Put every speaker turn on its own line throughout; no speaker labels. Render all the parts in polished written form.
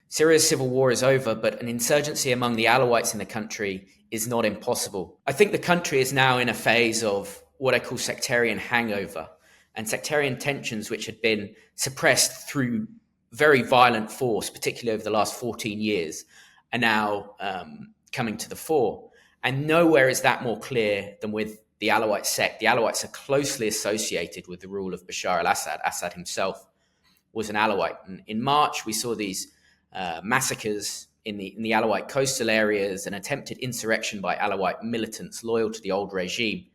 Syria's civil war is over, but an insurgency among the Alawites in the country is not impossible. I think the country is now in a phase of what I call sectarian hangover, and sectarian tensions which had been suppressed through very violent force, particularly over the last 14 years, are now coming to the fore. And nowhere is that more clear than with the Alawite sect. The Alawites are closely associated with the rule of Bashar al-Assad. Assad himself was an Alawite. And in March, we saw these massacres in the Alawite coastal areas, an attempted insurrection by Alawite militants loyal to the old regime.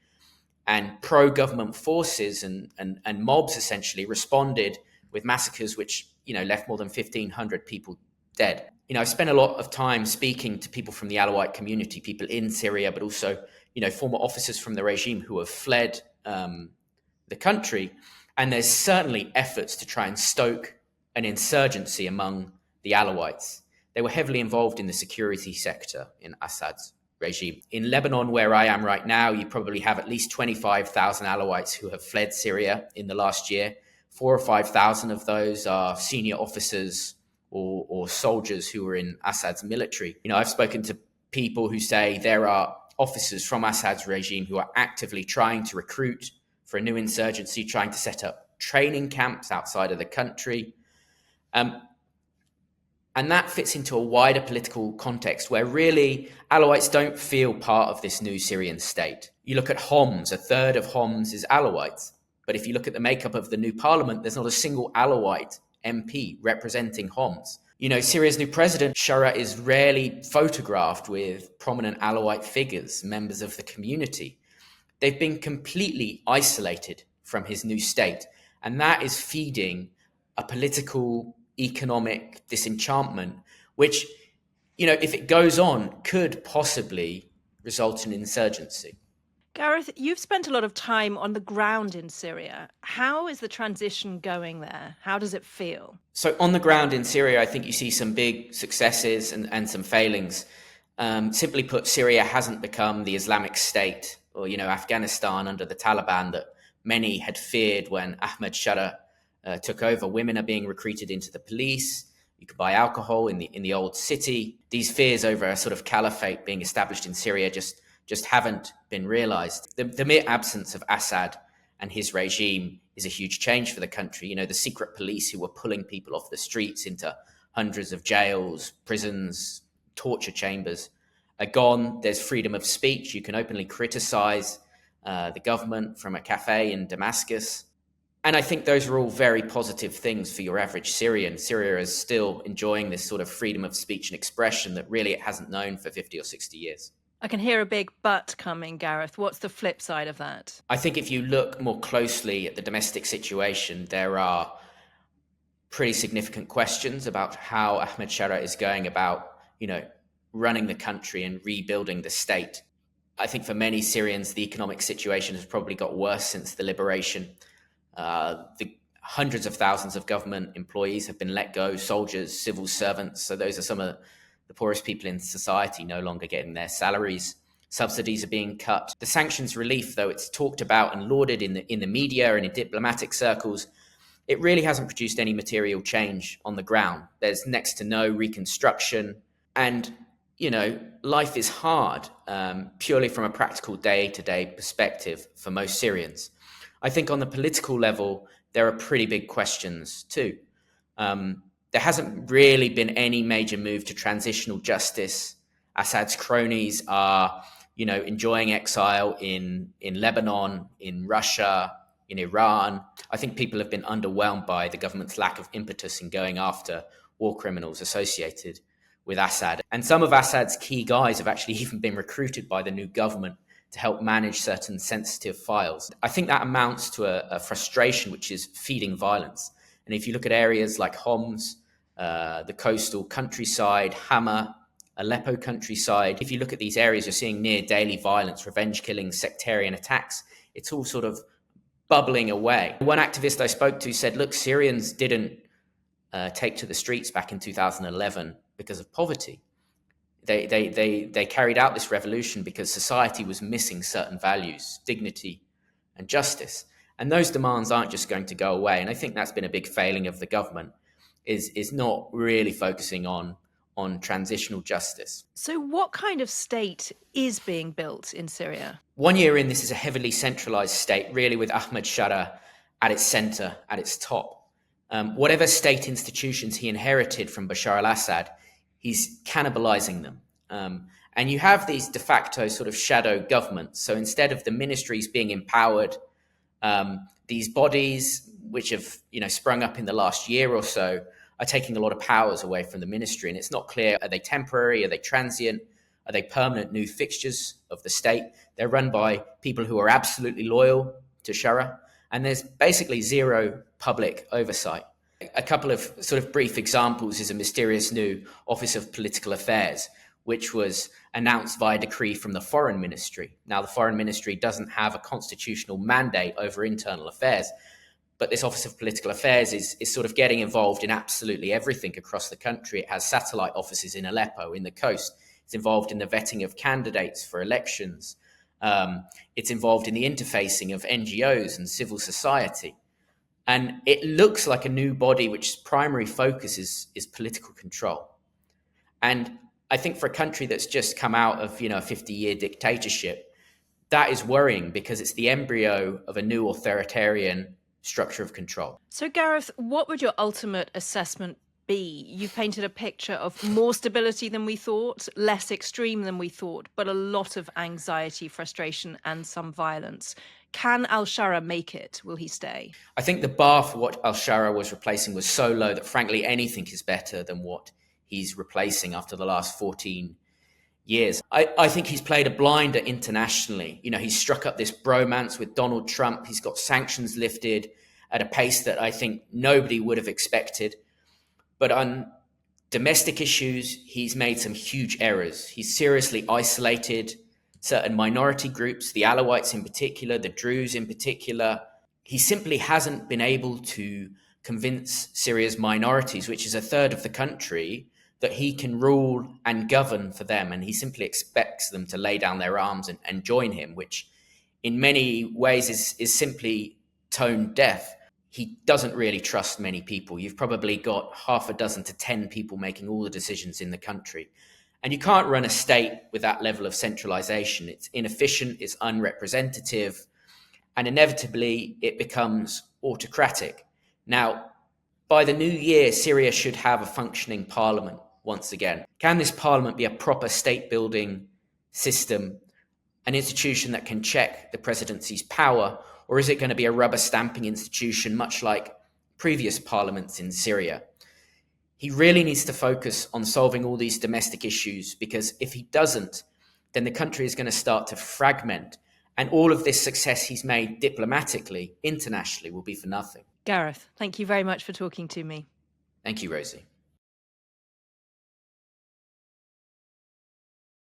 And pro-government forces and mobs essentially responded with massacres which, left more than 1,500 people dead. I've spent a lot of time speaking to people from the Alawite community, people in Syria, but also, former officers from the regime who have fled the country. And there's certainly efforts to try and stoke an insurgency among the Alawites. They were heavily involved in the security sector in Assad's regime. In Lebanon, where I am right now, you probably have at least 25,000 Alawites who have fled Syria in the last year. 4,000 or 5,000 of those are senior officers or soldiers who were in Assad's military. I've spoken to people who say there are officers from Assad's regime who are actively trying to recruit for a new insurgency, trying to set up training camps outside of the country. And that fits into a wider political context where really Alawites don't feel part of this new Syrian state. You look at Homs, a third of Homs is Alawites. But if you look at the makeup of the new parliament, there's not a single Alawite MP representing Homs. Syria's new president, Shara, is rarely photographed with prominent Alawite figures, members of the community. They've been completely isolated from his new state. And that is feeding a political, economic disenchantment, which, if it goes on, could possibly result in insurgency.
Gareth, you've spent a lot of time on the ground in Syria. How is the transition going there? How does it feel?
So on the ground in Syria, I think you see some big successes and some failings. Simply put, Syria hasn't become the Islamic State or, Afghanistan under the Taliban that many had feared when Ahmed Shara took over. Women are being recruited into the police. You could buy alcohol in the old city. These fears over a sort of caliphate being established in Syria just haven't been realized. The mere absence of Assad and his regime is a huge change for the country. The secret police who were pulling people off the streets into hundreds of jails, prisons, torture chambers are gone. There's freedom of speech. You can openly criticize the government from a cafe in Damascus. And I think those are all very positive things for your average Syrian. Syria is still enjoying this sort of freedom of speech and expression that really it hasn't known for 50 or 60 years.
I can hear a big but coming, Gareth. What's the flip side of that?
I think if you look more closely at the domestic situation, there are pretty significant questions about how Ahmed Shara is going about, running the country and rebuilding the state. I think for many Syrians, the economic situation has probably got worse since the liberation. The hundreds of thousands of government employees have been let go, soldiers, civil servants. So those are some of the poorest people in society no longer getting their salaries. Subsidies are being cut. The sanctions relief, though it's talked about and lauded in the media and in diplomatic circles, it really hasn't produced any material change on the ground. There's next to no reconstruction. And, life is hard, purely from a practical day-to-day perspective for most Syrians. I think on the political level, there are pretty big questions too. There hasn't really been any major move to transitional justice. Assad's cronies are, enjoying exile in Lebanon, in Russia, in Iran. I think people have been underwhelmed by the government's lack of impetus in going after war criminals associated with Assad. And some of Assad's key guys have actually even been recruited by the new government to help manage certain sensitive files. I think that amounts to a frustration which is feeding violence. And if you look at areas like Homs, the coastal countryside, Hama, Aleppo countryside, if you look at these areas, you're seeing near daily violence, revenge killings, sectarian attacks. It's all sort of bubbling away. One activist I spoke to said, look, Syrians didn't take to the streets back in 2011 because of poverty. They carried out this revolution because society was missing certain values, dignity and justice. And those demands aren't just going to go away. And I think that's been a big failing of the government. is not really focusing on transitional justice.
So, what kind of state is being built in Syria?
1 year in, this is a heavily centralized state, really with Ahmed Shara at its center, at its top. Whatever state institutions he inherited from Bashar al-Assad, he's cannibalizing them. And you have these de facto sort of shadow governments. So instead of the ministries being empowered, these bodies, which have sprung up in the last year or so, are taking a lot of powers away from the ministry. And it's not clear, are they temporary, are they transient, are they permanent new fixtures of the state? They're run by people who are absolutely loyal to Shara, and there's basically zero public oversight. A couple of sort of brief examples is a mysterious new Office of Political Affairs, which was announced via decree from the Foreign Ministry. Now, the Foreign Ministry doesn't have a constitutional mandate over internal affairs, but this Office of Political Affairs is sort of getting involved in absolutely everything across the country. It has satellite offices in Aleppo, in the coast. It's involved in the vetting of candidates for elections. It's involved in the interfacing of NGOs and civil society. And it looks like a new body which's primary focus is political control. And I think for a country that's just come out of a 50-year dictatorship, that is worrying because it's the embryo of a new authoritarian structure of control.
So, Gareth, what would your ultimate assessment be? You painted a picture of more stability than we thought, less extreme than we thought, but a lot of anxiety, frustration, and some violence. Can al-Shara make it? Will he stay?
I think the bar for what al-Shara was replacing was so low that, frankly, anything is better than what he's replacing after the last 14 years. I think he's played a blinder internationally. He's struck up this bromance with Donald Trump. He's got sanctions lifted at a pace that I think nobody would have expected. But on domestic issues, he's made some huge errors. He's seriously isolated certain minority groups, the Alawites in particular, the Druze in particular. He simply hasn't been able to convince Syria's minorities, which is a third of the country, that he can rule and govern for them. And he simply expects them to lay down their arms and join him, which in many ways is simply tone deaf. He doesn't really trust many people. You've probably got half a dozen to 10 people making all the decisions in the country. And you can't run a state with that level of centralization. It's inefficient, it's unrepresentative, and inevitably it becomes autocratic. Now, by the new year, Syria should have a functioning parliament once again. Can this parliament be a proper state-building system, an institution that can check the presidency's power, or is it going to be a rubber-stamping institution, much like previous parliaments in Syria? He really needs to focus on solving all these domestic issues, because if he doesn't, then the country is going to start to fragment, and all of this success he's made diplomatically, internationally, will be for nothing.
Gareth, thank you very much for talking to me.
Thank you, Rosie.